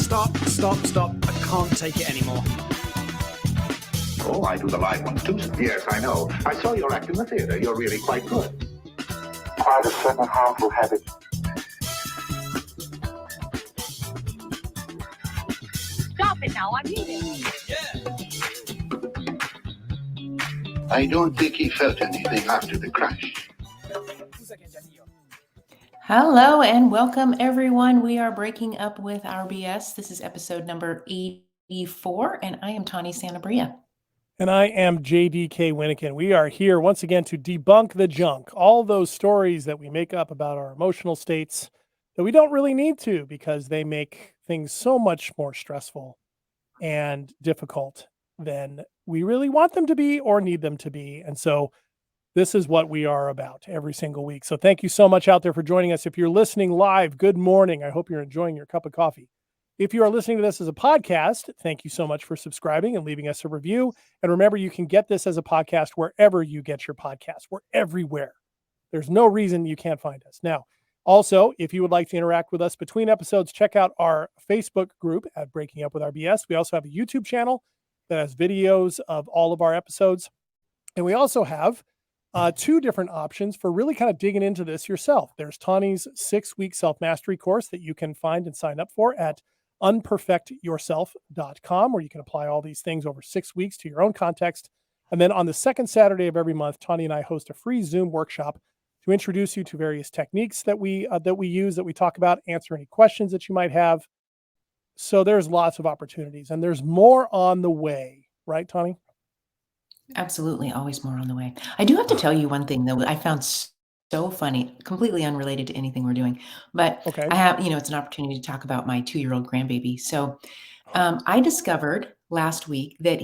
Stop. I can't take it anymore. Oh, I do the live ones too. Yes, I know. I saw your act in the theater. You're really quite good. Quite a certain harmful habit. Stop it now, I need it. Yeah. I don't think he felt anything after the crash. Hello and welcome, everyone. We are breaking up with our BS. This is episode number 84, and I am Tawny Santabria. And I am JDK Winnikin. We are here once again to debunk the junk, all those stories that we make up about our emotional states that we don't really need to, because they make things so much more stressful and difficult than we really want them to be or need them to be. And so this is what we are about every single week. So thank you so much out there for joining us. If you're listening live, good morning. I hope you're enjoying your cup of coffee. If you are listening to this as a podcast, thank you so much for subscribing and leaving us a review. And remember, you can get this as a podcast wherever you get your podcasts. We're everywhere. There's no reason you can't find us. Now, also, if you would like to interact with us between episodes, check out our Facebook group at Breaking Up with RBS. We also have a YouTube channel that has videos of all of our episodes. And we also have two different options for really kind of digging into this yourself. There's Tawny's 6-week self-mastery course that you can find and sign up for at unperfectyourself.com, where you can apply all these things over 6 weeks to your own context. And then on the second Saturday of every month, Tawny and I host a free Zoom workshop to introduce you to various techniques that we use, that we talk about, answer any questions that you might have. So there's lots of opportunities, and there's more on the way, right, Tawny? Absolutely. Always more on the way. I do have to tell you one thing, though, I found so funny, completely unrelated to anything we're doing, but Okay. I have, it's an opportunity to talk about my 2-year-old grandbaby. So I discovered last week that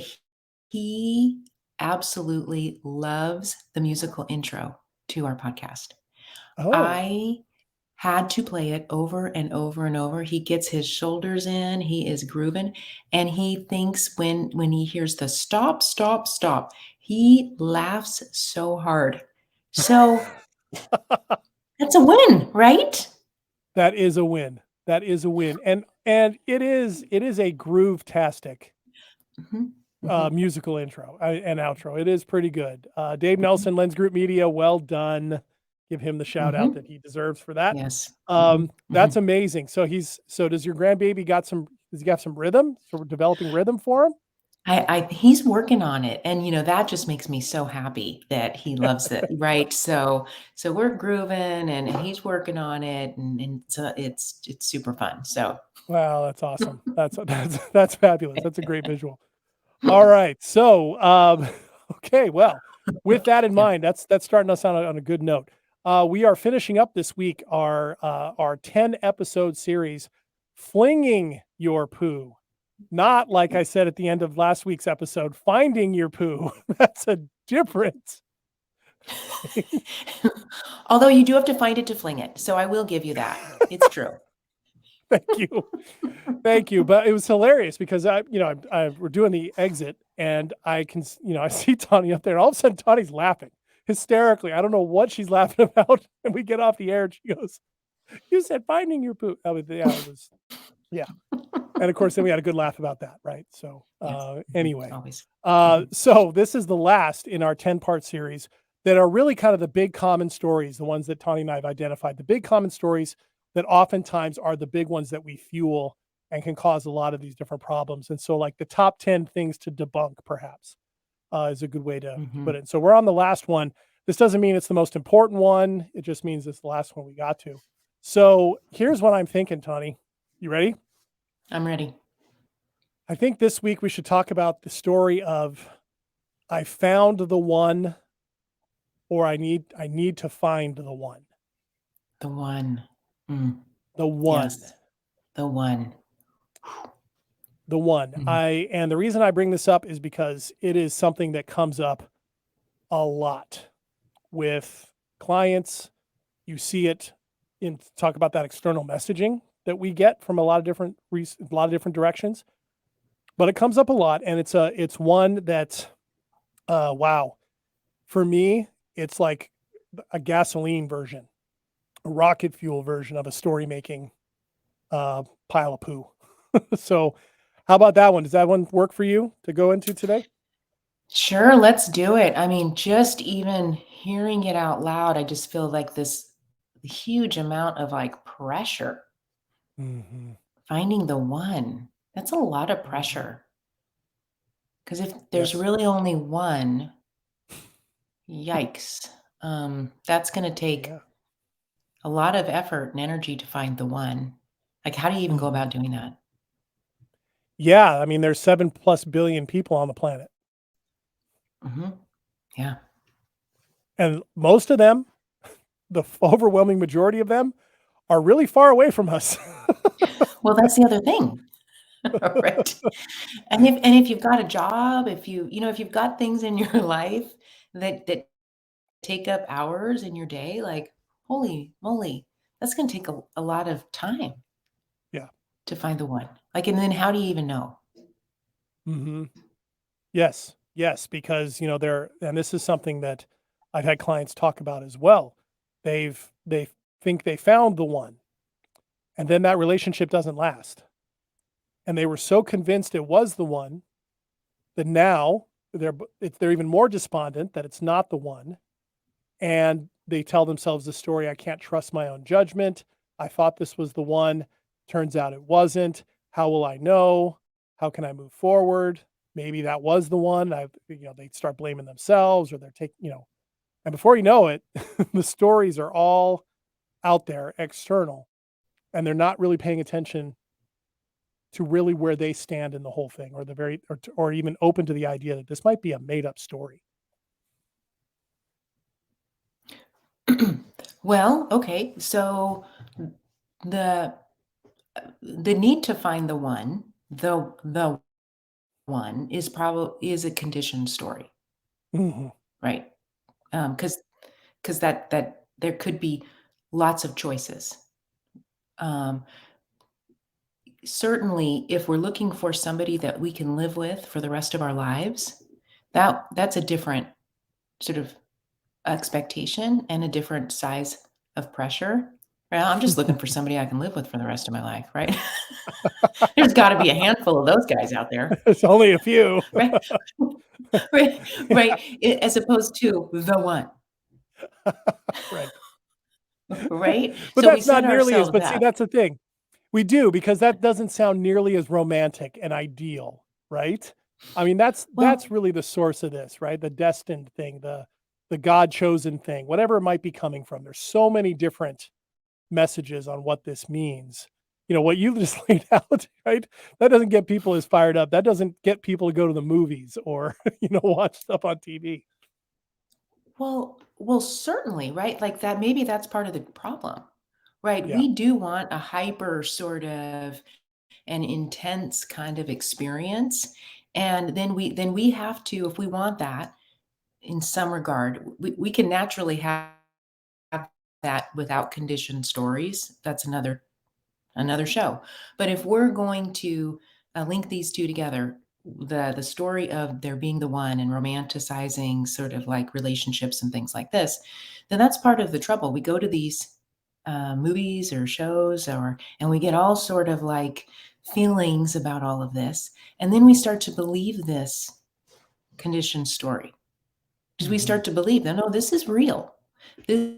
he absolutely loves the musical intro to our podcast. Oh. I had to play it over and over and over. He gets his shoulders in, he is grooving, and he thinks when he hears the stop, he laughs so hard. So that's a win, right? That is a win. That is a win. And it is a groove-tastic musical intro and outro. It is pretty good. Dave Nelson, Lens Group Media, well done. Give him the shout out that he deserves for that. Yes. That's amazing. So does your grandbaby got some rhythm? So we're developing rhythm for him? He's working on it. And that just makes me so happy that he loves it. Right. So we're grooving and he's working on it, and it's super fun. So wow, that's awesome. That's fabulous. That's a great visual. All right. So okay, well, with that in mind, that's starting us on a good note. We are finishing up this week our 10-episode series, Flinging Your Poo. Not, like I said at the end of last week's episode, Finding Your Poo. That's a difference. Although you do have to find it to fling it. So I will give you that. It's true. Thank you. But it was hilarious because we're doing the exit, and I see Tawny up there, and all of a sudden Tawny's laughing hysterically. I don't know what she's laughing about. And we get off the air and she goes, "You said finding your poo." Yeah. And of course, then we had a good laugh about that, right? So anyway, always. So this is the last in our 10-part series that are really kind of the big common stories, the ones that Tawny and I have identified, the big common stories that oftentimes are the big ones that we fuel and can cause a lot of these different problems. And so, like, the top 10 things to debunk, perhaps, is a good way to put it. So we're on the last one. This doesn't mean it's the most important one. It just means it's the last one we got to. So here's what I'm thinking, Tawny. You ready? I'm ready. I think this week we should talk about the story of I found the one, or I need to find the one. The one. The one. Yes. The one. The one. And the reason I bring this up is because it is something that comes up a lot with clients. You see it talk about that external messaging that we get from a lot of different directions, but it comes up a lot, and it's one that, wow, for me, it's like a gasoline version, a rocket fuel version of a story making pile of poo. So how about that one? Does that one work for you to go into today? Sure, let's do it. I mean, just even hearing it out loud, I just feel like this huge amount of like pressure. Mhm. Finding the one, that's a lot of Mhm. pressure. Because if there's Yes. really only one, yikes. That's going to take Yeah. a lot of effort and energy to find the one. Like, how do you even go Mhm. about doing that? Yeah, I mean, there's 7+ billion people on the planet, Hmm. Yeah. and most of them, the overwhelming majority of them, are really far away from us. Well, that's the other thing, right? And if you've got a job, if you've got things in your life that take up hours in your day, like, holy moly, that's gonna take a lot of time Yeah. to find the one. Like, and then how do you even know? Mhm. Yes, yes, because, they're and this is something that I've had clients talk about as well. They think they found the one, and then that relationship doesn't last, and they were so convinced it was the one that now they're even more despondent that it's not the one, and they tell themselves the story, "I can't trust my own judgment. I thought this was the one. Turns out it wasn't. How will I know? How can I move forward? Maybe that was the one." They start blaming themselves, or they're taking. And before you know it, the stories are all out there, external, and they're not really paying attention to really where they stand in the whole thing, or the very, or even open to the idea that this might be a made up story. Well, okay, so the the need to find the one is a conditioned story, Mhm. right? Because that there could be lots of choices. Um, Certainly, if we're looking for somebody that we can live with for the rest of our lives, that's a different sort of expectation and a different size of pressure. Well, I'm just looking for somebody I can live with for the rest of my life, right? There's gotta be a handful of those guys out there, It's only a few. right? Right, right, as opposed to the one, Right. right? But So we that's set not nearly as ourselves but see, up. that's the thing. We do, because that doesn't sound nearly as romantic and ideal, right? I mean, that's Well, really the source of this, right? The destined thing, the God chosen thing, whatever it might be coming from. There's so many different messages on what this means. What you just laid out, right? That doesn't get people as fired up. That doesn't get people to go to the movies or, watch stuff on TV. well, certainly, right? Like that, maybe that's part of the problem, right? Yeah. We do want a hyper sort of an intense kind of experience, and then we have to, if we want that in some regard, we can naturally have that without conditioned stories. That's another show. But if we're going to link these two together, the story of there being the one and romanticizing sort of like relationships and things like this, then that's part of the trouble. We go to these movies or shows, and we get all sort of like feelings about all of this, and then we start to believe this conditioned story because we Mhm. start to believe that, no, this is real. This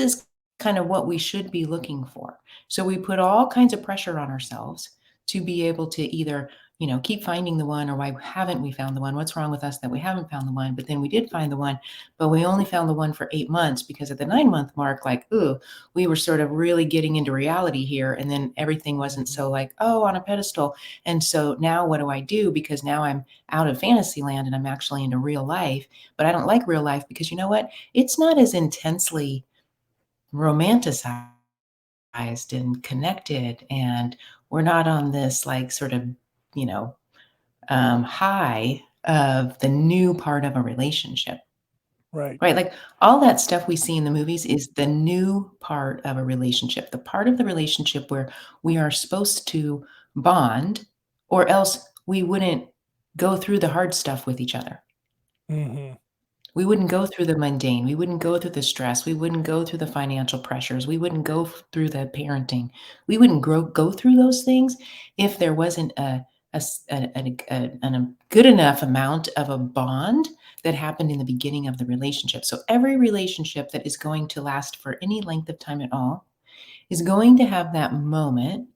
is kind of what we should be looking for. So we put all kinds of pressure on ourselves to be able to either, keep finding the one, or why haven't we found the one? What's wrong with us that we haven't found the one? But then we did find the one, but we only found the one for 8 months because at the 9 month mark, like, ooh, we were sort of really getting into reality here. And then everything wasn't Mhm. so like, oh, on a pedestal. And so now what do I do? Because now I'm out of fantasy land and I'm actually into real life, but I don't like real life because you know what? It's not as intensely romanticized and connected, and we're not on this like sort of you know high of the new part of a relationship, Right. right? Like all that stuff we see in the movies is the new part of a relationship, the part of the relationship where we are supposed to bond, or else we wouldn't go through the hard stuff with each other, Mhm. We wouldn't go through the mundane. We wouldn't go through the stress. We wouldn't go through the financial pressures. We wouldn't go through the parenting. We wouldn't go through those things if there wasn't a good enough amount of a bond that happened in the beginning of the relationship. So every relationship that is going to last for any length of time at all is going to have that moment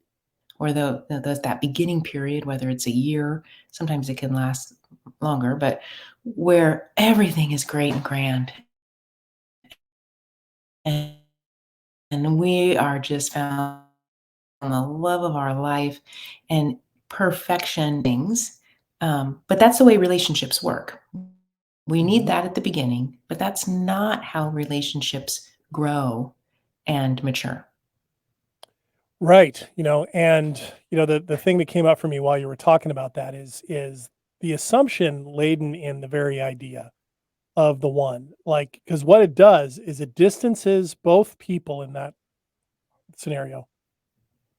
or that beginning period, whether it's a year, sometimes it can last longer, but where everything is great and grand. And, and we are just found the love of our life and perfection things. But that's the way relationships work. We need that at the beginning, but that's not how relationships grow and mature. Right. And the thing that came up for me while you were talking about that is the assumption laden in the very idea of the one. Like, because what it does is it distances both people in that scenario,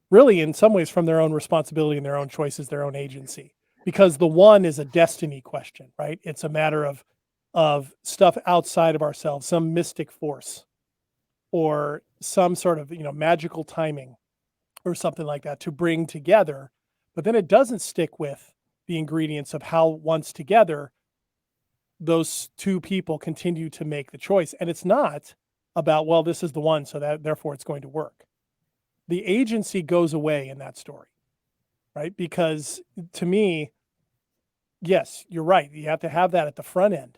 really in some ways from their own responsibility and their own choices, their own agency. Because the one is a destiny question, right? It's a matter of stuff outside of ourselves, some mystic force or some sort of, magical timing or something like that to bring together. But then it doesn't stick with the ingredients of how once together those two people continue to make the choice. And it's not about, well, this is the one, so that therefore it's going to work. The agency goes away in that story, right? Because to me, yes, you're right. You have to have that at the front end.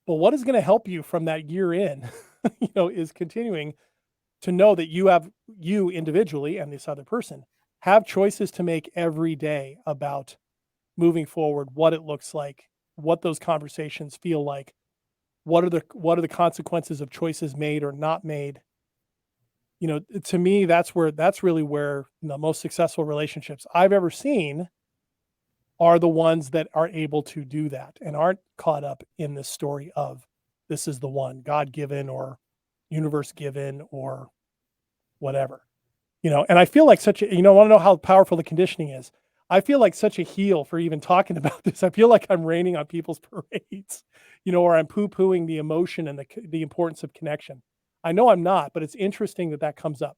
But what is going to help you from that year in, is continuing to know that you individually and this other person have choices to make every day about moving forward, what it looks like, what those conversations feel like, what are the consequences of choices made or not made. To me, that's really where the most successful relationships I've ever seen are the ones that are able to do that and aren't caught up in this story of this is the one, God given or universe given or whatever. And I feel like want to know how powerful the conditioning is. I feel like such a heel for even talking about this. I feel like I'm raining on people's parades, or I'm poo-pooing the emotion and the importance of connection. I know I'm not, but it's interesting that comes up.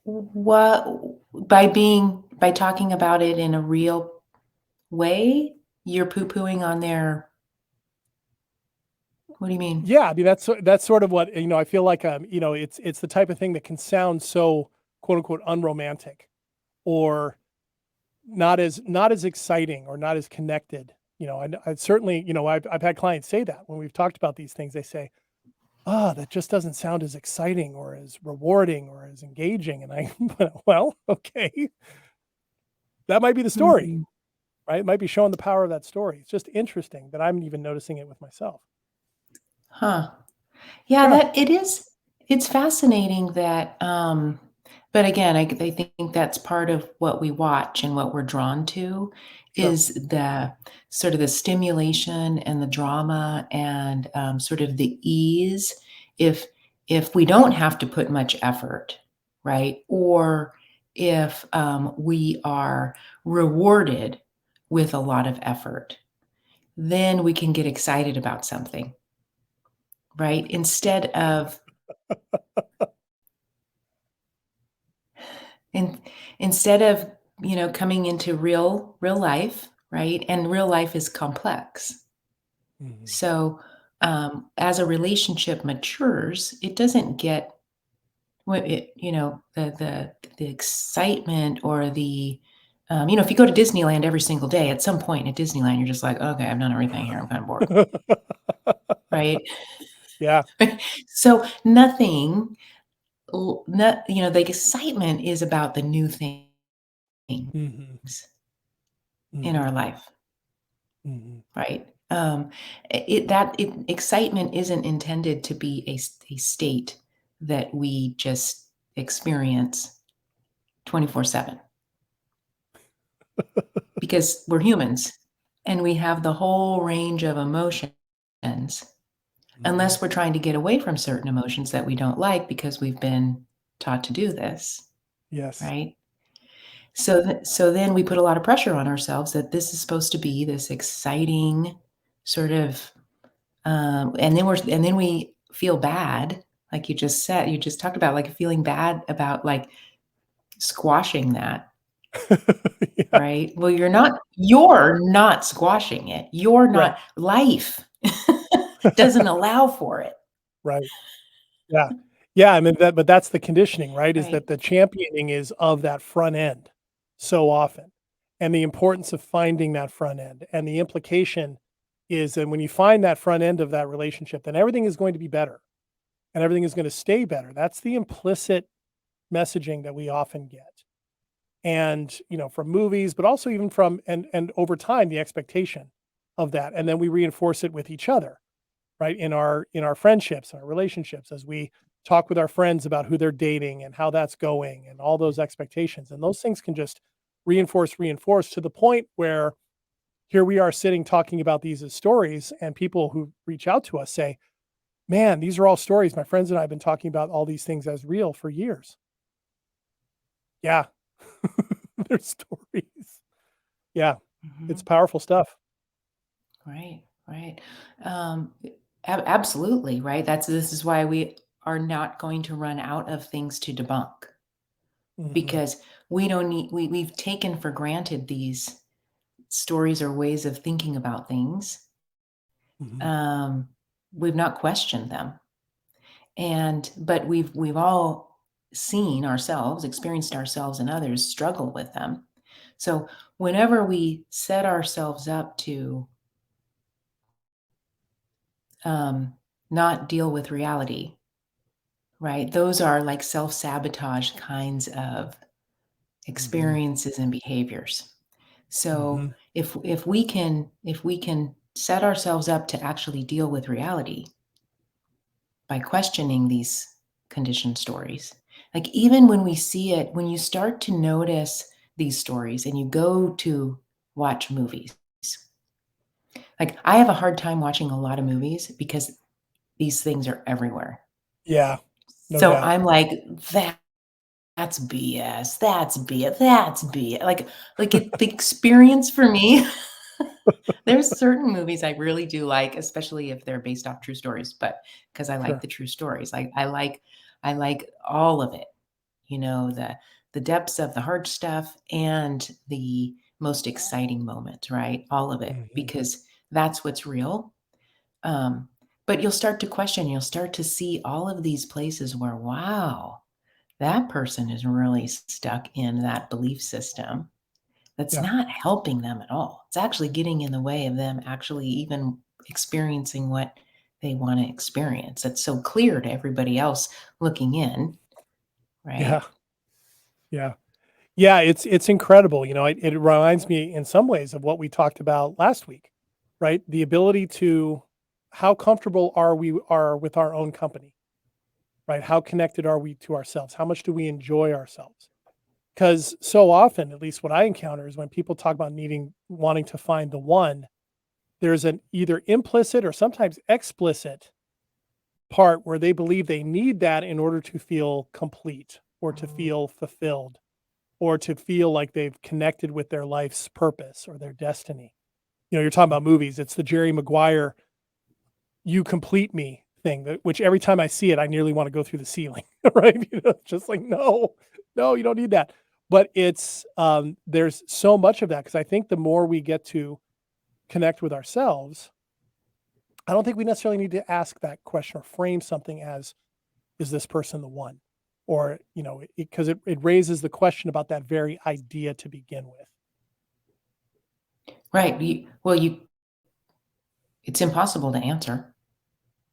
What by talking about it in a real way, you're poo-pooing on their. What do you mean? Yeah, I mean that's sort of what I feel like. It's the type of thing that can sound so quote unquote unromantic, or not as exciting or not as connected. I certainly I've had clients say that when we've talked about these things. They say, that just doesn't sound as exciting or as rewarding or as engaging. And I, well, okay, that might be the story, Mhm. right? It might be showing the power of that story. It's just interesting that I'm even noticing it with myself. Huh. Yeah, Yeah, that it is. It's fascinating that, but again, I think that's part of what we watch and what we're drawn to sure. is the sort of the stimulation and the drama and sort of the ease. If we don't have to put much effort, right? Or if we are rewarded with a lot of effort, then we can get excited about something, right? In, instead of coming into real life, right? And real life is complex. Mhm. So as a relationship matures, it doesn't get the excitement or the if you go to Disneyland every single day, at some point at Disneyland, you're just like, okay, I've done everything here. I'm kind of bored, right? Yeah. So nothing, the excitement is about the new things Hmm. in Hmm. our life, Hmm. right? Excitement isn't intended to be a state that we just experience 24/7 because we're humans and we have the whole range of emotions Hmm. unless we're trying to get away from certain emotions that we don't like because we've been taught to do this, Yes. right? So then we put a lot of pressure on ourselves that this is supposed to be this exciting sort of, and then we feel bad, like you just said, you just talked about, like, feeling bad about, like, squashing that, Yeah, right? Well, you're not squashing it. You're right, not life doesn't allow for it, right. Yeah. Yeah, I mean, but that's the conditioning, right? Is right? that the championing is of that front end so often, and the importance of finding that front end, and the implication is that when you find that front end of that relationship, then everything is going to be better, and everything is gonna stay better. That's the implicit messaging that we often get, and, from movies, but also even from and over time, the expectation of that, and then we reinforce it with each other, right? In our friendships, our relationships, as we talk with our friends about who they're dating and how that's going and all those expectations. And those things can just reinforce to the point where here we are sitting talking about these as stories, and people who reach out to us say, "Man, these are all stories. My friends and I have been talking about all these things as real for years." Yeah. They're stories. Yeah. It's Mhm. powerful stuff. Right, right. Absolutely, right? This is why we are not going to run out of things to debunk, Mhm. because we've taken for granted these stories or ways of thinking about things. Mhm. Um, we've not questioned them. But we've all seen ourselves, experienced ourselves and others struggle with them. So whenever we set ourselves up to um, not deal with reality, right? Those are like self-sabotage kinds of Mhm. experiences and behaviors. So Mhm. if we can set ourselves up to actually deal with reality by questioning these conditioned stories, like even when we see it, when you start to notice these stories and you go to watch movies, like I have a hard time watching a lot of movies because these things are everywhere. Yeah. No So doubt. I'm like, that's BS. That's BS. That's BS. The experience for me, there's certain movies I really do like, especially if they're based off true stories, but because I like Sure. the true stories. I like all of it, the depths of the hard stuff and the most exciting moments, right? All of it, Mhm. because that's what's real. Um, but you'll start to question, you'll start to see all of these places where, wow, that person is really stuck in that belief system that's Yeah. not helping them at all. It's actually getting in the way of them actually even experiencing what they want to experience. It's so clear to everybody else looking in, Yeah. right? Yeah. Yeah, it's incredible, it reminds me in some ways of what we talked about last week, right? The ability to how comfortable are with our own company, right? How connected are we to ourselves? How much do we enjoy ourselves? Because so often, at least what I encounter is when people talk about wanting to find the one, there's an either implicit or sometimes explicit part where they believe they need that in order to feel complete or to feel fulfilled or to feel like they've connected with their life's purpose or their destiny. You're talking about movies. It's the Jerry Maguire "You complete me" thing, which every time I see it, I nearly want to go through the ceiling, right? Just like, no, no, you don't need that. But there's so much of that because I think the more we get to connect with ourselves, I don't think we necessarily need to ask that question or frame something as, is this person the one? Or, because it raises the question about that very idea to begin with. Right. It's impossible to answer.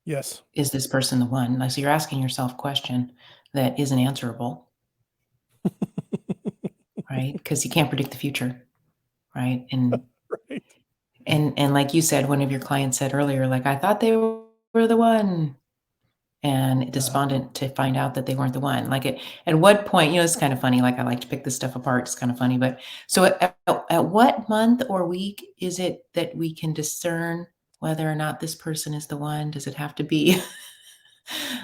Yes. Is this person the one? Like, so you're asking yourself a question that isn't answerable, right? Because you can't predict the future, right? Right. And like you said, one of your clients said earlier, like, I thought they were the one, and Uh-huh. despondent to find out that they weren't the one. Like at what point, it's kind of funny. Like I like to pick this stuff apart. It's kind of funny, but so at what month or week is it that we can discern whether or not this person is the one? Does it have to be a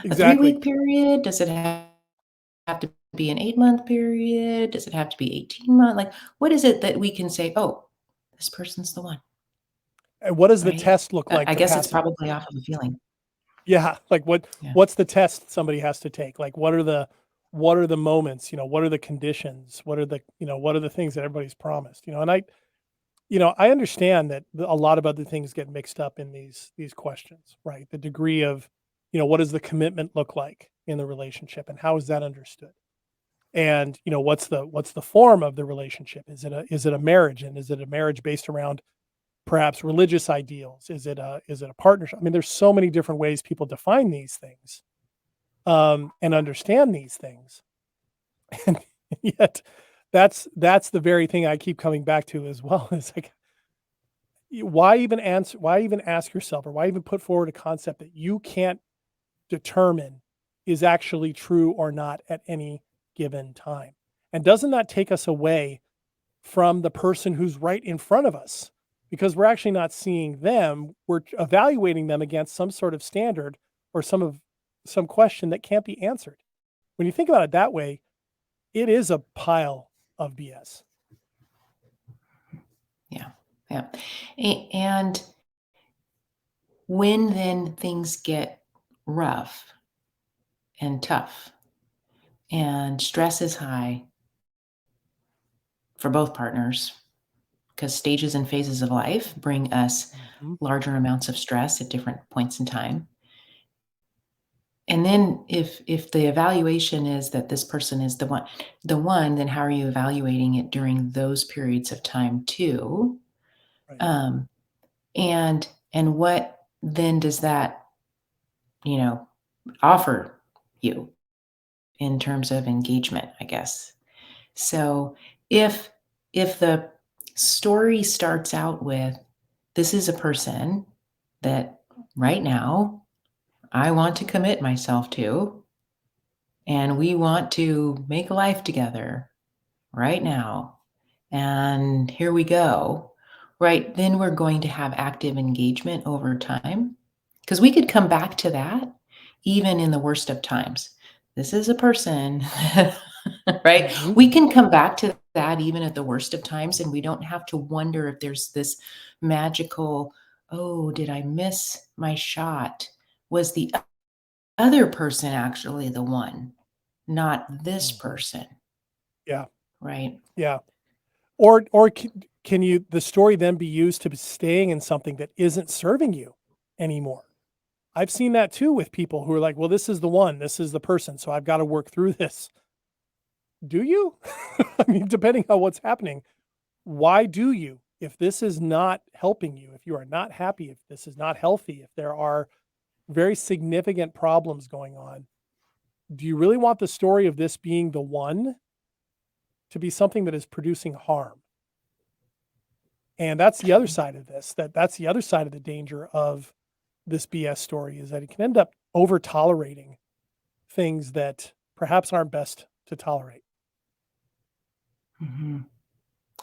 Exactly. 3-week period? Does it have to be an 8-month period? Does it have to be 18 months? Like, what is it that we can say, oh, this person's the one? And what does the right? test look like I to guess it's pass it? probably off of a feeling. Yeah, like Yeah. what's the test somebody has to take? Like what are the moments, what are the conditions? What are the things that everybody's promised? And I understand that a lot of other things get mixed up in these questions, right? The degree of, what does the commitment look like in the relationship and how is that understood? And, what's the form of the relationship? Is it a marriage, and is it a marriage based around perhaps religious ideals? Is it a partnership? I mean, there's so many different ways people define these things, and understand these things. And yet that's the very thing I keep coming back to as well. It's like, why even ask yourself, or why even put forward a concept that you can't determine is actually true or not at any given time? And doesn't that take us away from the person who's right in front of us? Because we're actually not seeing them, we're evaluating them against some sort of standard or some question that can't be answered. When you think about it that way, it is a pile of BS. Yeah. Yeah. And when then things get rough and tough and stress is high for both partners, because stages and phases of life bring us Mhm. larger amounts of stress at different points in time. And then if the evaluation is that this person is the one, then how are you evaluating it during those periods of time too? Right. Um, and what then does that, you know, offer you in terms of engagement, I guess. So if if the story starts out with, this is a person that right now I want to commit myself to, and we want to make life together right now, and here we go, right? Then we're going to have active engagement over time, because we could come back to that even in the worst of times. This is a person, right? Mhm. We can come back to that even at the worst of times, and we don't have to wonder if there's this magical, oh, did I miss my shot? Was the other person actually the one, not this Mhm. person, Yeah. right? Yeah. Or can the story then be used to be staying in something that isn't serving you anymore? I've seen that too with people who are like, well, this is the one, this is the person, so I've got to work through this. Do you? I mean, depending on what's happening, why do you? If this is not helping you, if you are not happy, if this is not healthy, if there are very significant problems going on, do you really want the story of this being the one to be something that is producing harm? And that's the other side of this. That's the other side of the danger of this BS story, is that it can end up over tolerating things that perhaps aren't best to tolerate. Mhm.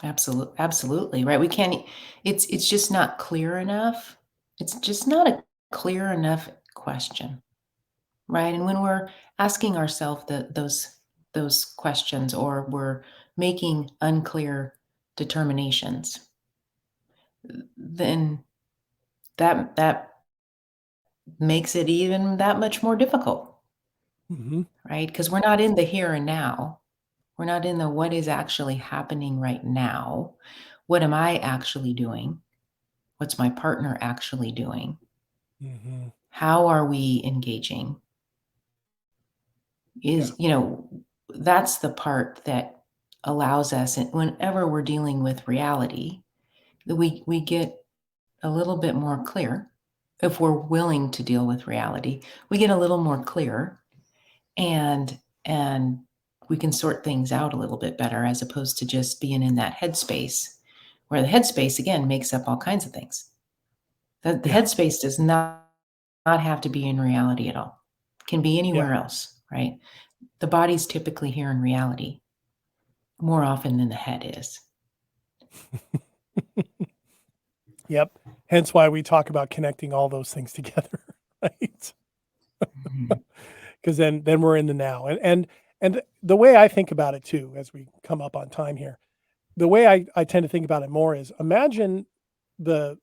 Absolutely, right? We can't it's just not clear enough. It's just not a clear enough question, right? And when we're asking ourselves those questions, or we're making unclear determinations, then that makes it even that much more difficult, Mhm. right? Because we're not in the here and now. We're not in the what is actually happening right now. What am I actually doing? What's my partner actually doing? Mhm. How are we engaging? Yeah. That's the part that allows us, and whenever we're dealing with reality, that we get a little bit more clear. If we're willing to deal with reality, we get a little more clear, and we can sort things out a little bit better, as opposed to just being in that headspace, where the headspace again makes up all kinds of things. The Yeah. headspace does not have to be in reality at all. It can be Yeah. anywhere else, right? The body's typically here in reality more often than the head is. Yep. Hence why we talk about connecting all those things together, right? Mhm. Because then we're in the now. And the way I think about it too, as we come up on time here, the way I tend to think about it more is, imagine the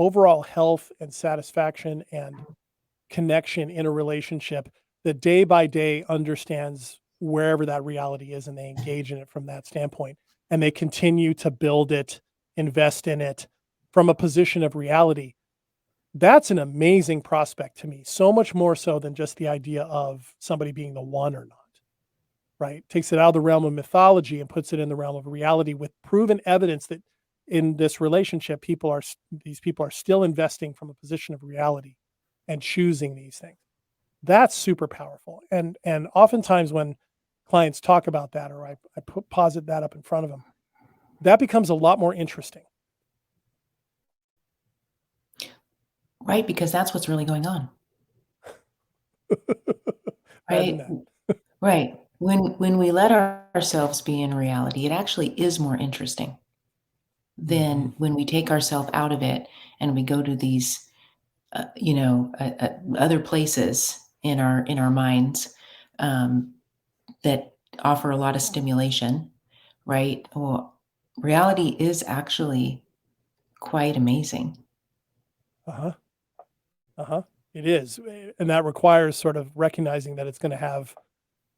overall health and satisfaction and connection in a relationship that day by day understands wherever that reality is, and they engage in it from that standpoint, and they continue to build it, invest in it from a position of reality. That's an amazing prospect to me, so much more so than just the idea of somebody being the one or not, right? Takes it out of the realm of mythology and puts it in the realm of reality with proven evidence that in this relationship, these people are still investing from a position of reality and choosing these things. That's super powerful. And oftentimes when clients talk about that, or I posit that up in front of them, that becomes a lot more interesting. Right, because that's what's really going on. Right? Right. When we let ourselves be in reality, it actually is more interesting than when we take ourselves out of it and we go to these, other places in our minds that offer a lot of stimulation, right? Well, reality is actually quite amazing. It is. And that requires sort of recognizing that it's going to have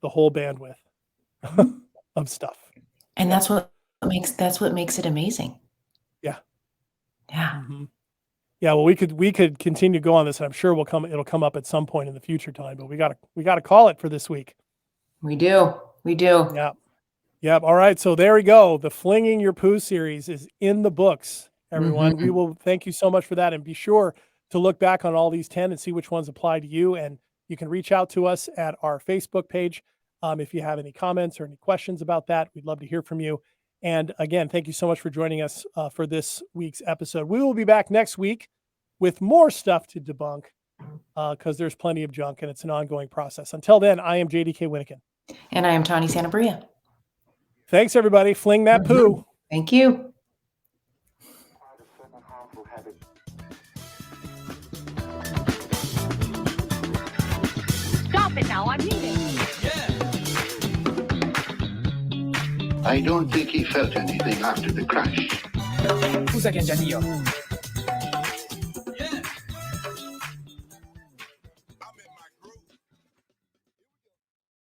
the whole bandwidth of stuff. And that's what makes it amazing. Yeah. Yeah. Yeah. Well, we could continue to go on this, and I'm sure it'll come up at some point in the future time, but we gotta call it for this week. We do. Yeah. Yep. All right. So there we go. The Flinging Your Poo series is in the books, everyone. We will thank you so much for that, and be sure to look back on all these 10 and see which ones apply to you. And you can reach out to us at our Facebook page. If you have any comments or any questions about that, we'd love to hear from you. And again, thank you so much for joining us for this week's episode. We will be back next week with more stuff to debunk because there's plenty of junk and it's an ongoing process. Until then, I am JDK Winnikin. And I am Tawny Santabria. Thanks, everybody. Fling that poo. Thank you. Stop it now, I mean it. I don't think he felt anything after the crash. Usa que